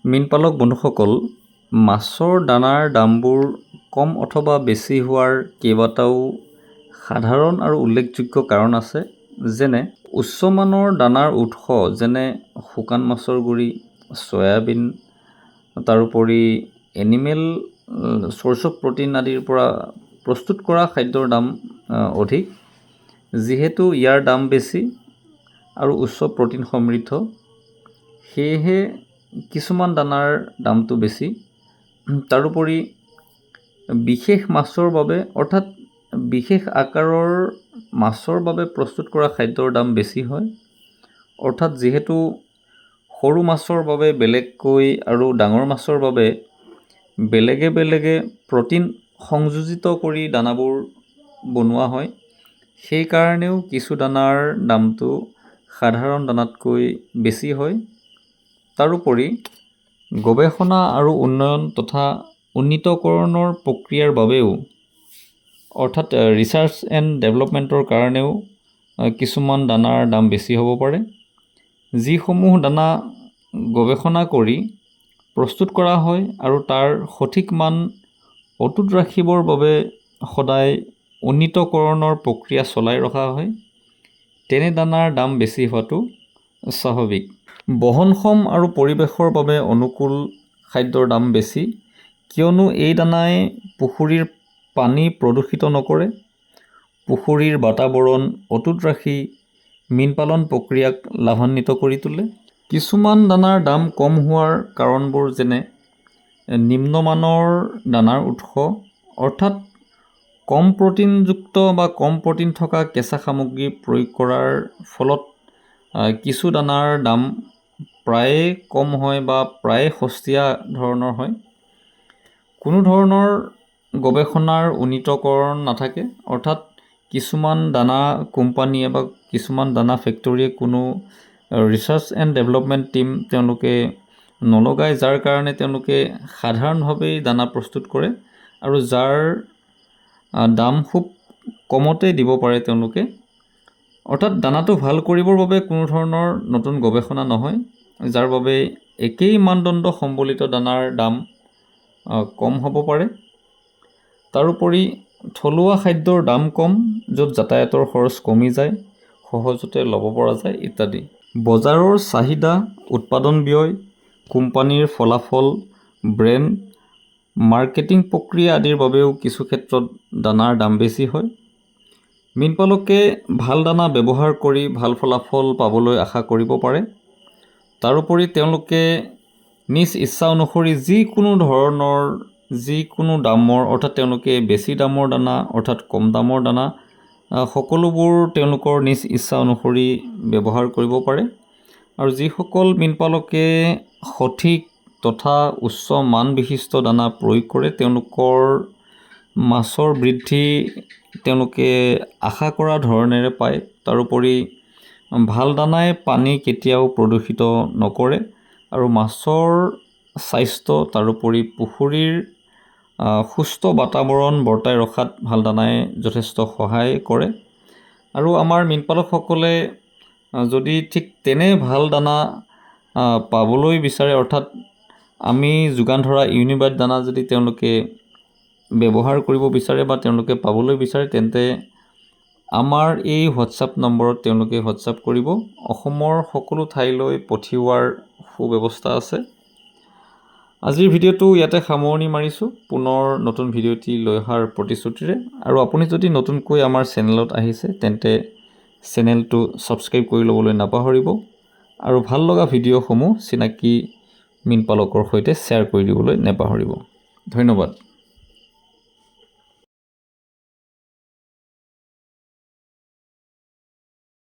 মীনপালক বন্ধুসকল, মাছৰ দানাৰ দামবোৰ কম অথবা বেছি হোৱাৰ কেইবাটাও সাধাৰণ আৰু উল্লেখযোগ্য কাৰণ আছে। যেনে উচ্চমানৰ দানাৰ উৎস যেনে শুকান মাছৰ গুড়ি, চয়াবিন, তাৰোপৰি এনিমেল চ'ৰ্চ অফ প্ৰ'টিন আদিৰ পৰা প্ৰস্তুত কৰা খাদ্যৰ দাম অধিক। যিহেতু ইয়াৰ দাম বেছি আৰু উচ্চ প্ৰ'টিন সমৃদ্ধ, সেয়েহে কিছুমান দানাৰ দামটো বেছি। তাৰোপৰি বিশেষ মাছৰ বাবে অৰ্থাৎ বিশেষ আকাৰৰ মাছৰ বাবে প্ৰস্তুত কৰা খাদ্যৰ দাম বেছি হয়। অৰ্থাৎ যিহেতু সৰু মাছৰ বাবে বেলেগকৈ আৰু ডাঙৰ মাছৰ বাবে বেলেগে বেলেগে প্ৰ'টিন সংযোজিত কৰি দানাবোৰ বনোৱা হয়, সেইকাৰণেও কিছু দানাৰ দামটো সাধাৰণ দানাতকৈ বেছি হয়। তাৰোপৰি গৱেষণা আৰু উন্নয়ন তথা উন্নীতকৰণৰ প্ৰক্ৰিয়াৰ বাবেও অৰ্থাৎ ৰিচাৰ্চ এণ্ড ডেভেলপমেণ্টৰ কাৰণেও কিছুমান দানাৰ দাম বেছি হ'ব পাৰে। যিসমূহ দানা গৱেষণা কৰি প্ৰস্তুত কৰা হয় আৰু তাৰ সঠিক মান অটুট ৰাখিবৰ বাবে সদায় উন্নীতকৰণৰ প্ৰক্ৰিয়া চলাই ৰখা হয়, তেনে দানাৰ দাম বেছি হোৱাটো স্বাভাৱিক। বহনক্ষম আৰু পৰিৱেশৰ বাবে অনুকূল খাদ্যৰ দাম বেছি, কিয়নো এই দানাই পুখুৰীৰ পানী প্ৰদূষিত নকৰে, পুখুৰীৰ বাতাৱৰণ অটুট ৰাখি মীনপালন প্ৰক্ৰিয়াক লাভান্বিত কৰি তোলে। কিছুমান দানাৰ দাম কম হোৱাৰ কাৰণবোৰ যেনে নিম্নমানৰ দানাৰ উৎস অৰ্থাৎ কম প্ৰ'টিনযুক্ত বা কম প্ৰ'টিন থকা কেঁচা সামগ্ৰী প্ৰয়োগ কৰাৰ ফলত কিছু দানাৰ দাম প্ৰায়ে কম হয় বা প্ৰায়ে সস্তীয়া ধৰণৰ হয়। কোনো ধৰণৰ গৱেষণাৰ উন্নীতকৰণ নাথাকে, অৰ্থাৎ কিছুমান দানা কোম্পানীয়ে বা কিছুমান দানা ফেক্টৰীয়ে কোনো ৰিচাৰ্চ এণ্ড ডেভেলপমেণ্ট টীম তেওঁলোকে নলগায়, যাৰ কাৰণে তেওঁলোকে সাধাৰণভাৱেই দানা প্ৰস্তুত কৰে আৰু যাৰ দাম খুব কমতেই দিব পাৰে তেওঁলোকে। অৰ্থাৎ দানাটো ভাল কৰিবৰ বাবে কোনো ধৰণৰ নতুন গৱেষণা নহয়, যাৰ বাবে একেই মানদণ্ড সম্বলিত দানাৰ দাম কম হ'ব পাৰে। তাৰোপৰি থলুৱা খাদ্যৰ দাম কম, য'ত যাতায়াতৰ খৰচ কমি যায়, সহজতে ল'ব পৰা যায় ইত্যাদি। বজাৰৰ চাহিদা, উৎপাদন ব্যয়, কোম্পানীৰ ফলাফল, ব্ৰেণ্ড, মাৰ্কেটিং প্ৰক্ৰিয়া আদিৰ বাবেও কিছু ক্ষেত্ৰত দানাৰ দাম বেছি হয়। মীনপালকে ভাল দানা ব্যৱহাৰ কৰি ভাল ফলাফল পাবলৈ আশা কৰিব পাৰে। তাৰোপৰি তেওঁলোকে নিজ ইচ্ছা অনুসৰি যিকোনো ধৰণৰ যিকোনো দামৰ অৰ্থাৎ তেওঁলোকে বেছি দামৰ দানা অৰ্থাৎ কম দামৰ দানা সকলোবোৰ তেওঁলোকৰ নিজ ইচ্ছা অনুসৰি ব্যৱহাৰ কৰিব পাৰে। আৰু যিসকল মীনপালকে সঠিক তথা উচ্চ মান বিশিষ্ট দানা প্ৰয়োগ কৰে, তেওঁলোকৰ মাছৰ বৃদ্ধি তেওঁলোকে আশা কৰা ধৰণেৰে পায়। তাৰোপৰি ভাল দানাই পানী কেতিয়াও প্ৰদূষিত নকৰে আৰু মাছৰ স্বাস্থ্য তাৰোপৰি পুখুৰীৰ সুস্থ বাতাৱৰণ বৰ্তাই ৰখাত ভাল দানাই যথেষ্ট সহায় কৰে। আৰু আমাৰ মীনপালকসকলে যদি ঠিক তেনে ভাল দানা পাবলৈ বিচাৰে, অৰ্থাৎ আমি যোগান ধৰা ইউনিবাইট দানা যদি তেওঁলোকে ব্যৱহাৰ কৰিব বিচাৰে বা তেওঁলোকে পাবলৈ বিচাৰে, তেন্তে আমাৰ এই হোৱাটছআপ নম্বৰত তেওঁলোকে হোৱাটছআপ কৰিব। অসমৰ সকলো ঠাইলৈ পঠিওৱাৰ সুব্যৱস্থা আছে। আজিৰ ভিডিঅ'টো ইয়াতে সামৰণি মাৰিছোঁ, পুনৰ নতুন ভিডিঅ' এটি লৈ অহাৰ প্ৰতিশ্ৰুতিৰে। আৰু আপুনি যদি নতুনকৈ আমাৰ চেনেলত আহিছে, তেন্তে চেনেলটো ছাবস্ক্ৰাইব কৰি ল'বলৈ নাপাহৰিব আৰু ভাল লগা ভিডিঅ'সমূহ চিনাকি মীনপালকৰ সৈতে শ্বেয়াৰ কৰি দিবলৈ নাপাহৰিব। ধন্যবাদ।